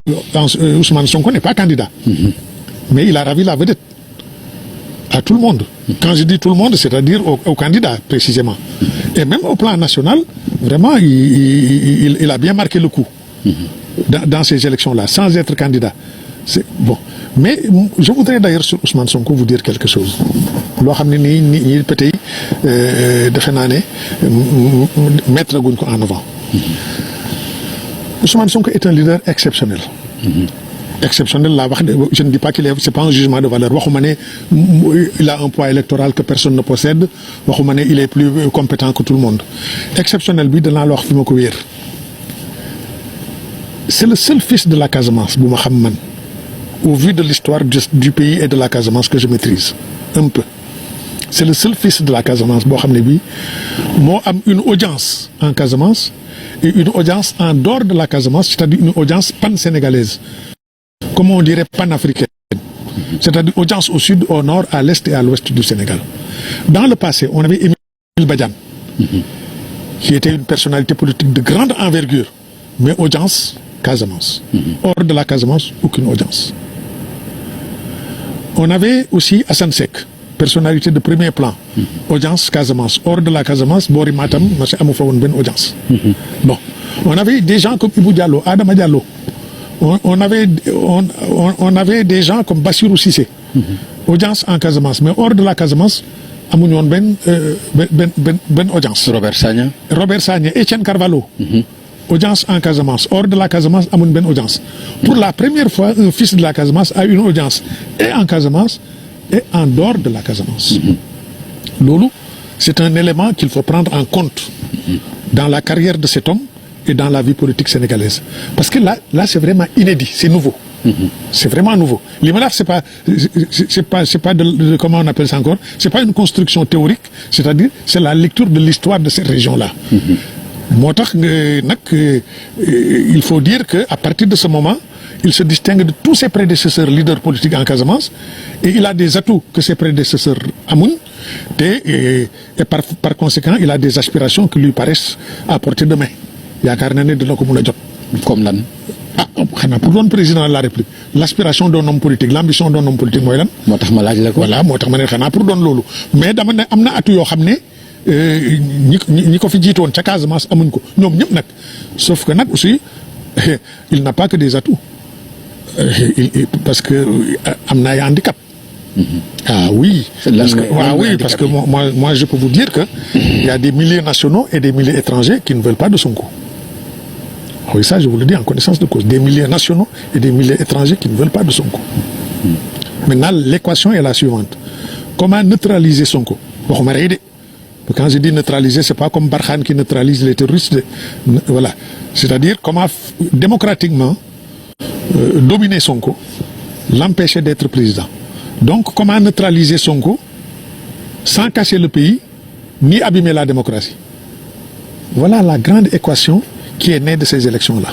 Ousmane Sonko n'est pas candidat. Mais il a ravi la vedette à tout le monde. Quand je dis tout le monde, c'est-à-dire aux candidats précisément. Et même au plan national, vraiment, il a bien marqué le coup dans ces élections-là, sans être candidat. Bon. Mais je voudrais d'ailleurs sur Ousmane Sonko vous dire quelque chose. Loo xam ne nii peut-être defe naa ne mettre guñ ko en avant. Ousmane Sonko est un leader exceptionnel. Exceptionnel laa wax je ne dis pas qu'il est, c'est pas un jugement de valeur waxuma ne il a un poids électoral que personne ne possède waxuma ne il est plus compétent que tout le monde. Exceptionnel bi danaa la wax fi ma ko wéer. C'est le seul fils de la Casamance bu ma xam man. Au vu de l'histoire du pays et de la Casamance que je maîtrise un peu. C'est le seul fils de la Casamance boo xam ne bii moo am une audience en Casamance et une audience en dehors de la Casamance, c'est-à-dire une audience pan-sénégalaise, comme on dirait pan-africaine, c'est-à-dire audience au sud, au nord, à l'est et à l'ouest du Sénégal. Dans le passé, on avait Émile Badiane, qui était une personnalité politique de grande envergure, mais audience Casamance. Hors de la Casamance, aucune audience. On avait aussi Assane Seck, personnalité de premier plan, audience Casamance. Hors de la Casamance, Bori Matam, monsieur amu fa woon benn audience. Bon, on avait des gens comme Ibou Diallo, Adama Diallo. On avait des gens comme Bassirou Cissé, audience en Casamance, mais hors de la Casamance, amuñu woon benn audience. Robert Sagna, Etienne Carvalho. Audience en Casamance. Hors de la Casamance, amuñ benn audience. Pour la première fois, un fils de la Casamance a une audience et en Casamance et en dehors de la Casamance. Loolu, c'est un élément qu'il faut prendre en compte dans la carrière de cet homme et dans la vie politique sénégalaise. Parce que là c'est vraiment inédit, c'est nouveau. C'est vraiment nouveau. Li ma la wax c'est pas de comment on appelle ça encore, c'est pas une construction théorique, c'est-à-dire c'est la lecture de l'histoire de cette région-là. Moo tax nag il faut dire que à partir de ce moment il se distingue de tous ses prédécesseurs leaders politiques en Casamance et il a des atouts que ses prédécesseurs amuñ et par conséquent il a des aspirations qui lui paraissent à portée de main yaakaar naa ne dina ko mën a jot. Comme lan. Xanaa pour doon président de la République l'aspiration d'un homme politique l'ambition d'un homme politique mooy lan. moo tax ma laaj la ko. Voilà moo tax ma ne xanaa pour doon loolu mais dama ne am na atu yoo xam ne. ñi ko fi jiitoon ca Casamance amuñ ko ñoom ñëpp nag sauf que nag aussi il n'a pas que des atouts parce que am na ay handicap. Ah oui. Parce que moi je peux vous dire que il y a des milliers nationaux et des milliers étrangers qui ne veulent pas de Sonko. Oui, ça je vous le dis en connaissance de cause, des milliers nationaux et des milliers étrangers qui ne veulent pas de Sonko. Maintenant l'équation est la suivante: comment neutraliser Sonko? Waxuma rey de. Quand je dis neutraliser, c'est pas comme Barkhane qui neutralise les terroristes. Voilà. C'est-à-dire comment démocratiquement dominer Sonko, l'empêcher d'être président. Donc comment neutraliser Sonko sans casser le pays ni abîmer la démocratie. Voilà la grande équation qui est née de ces élections-là.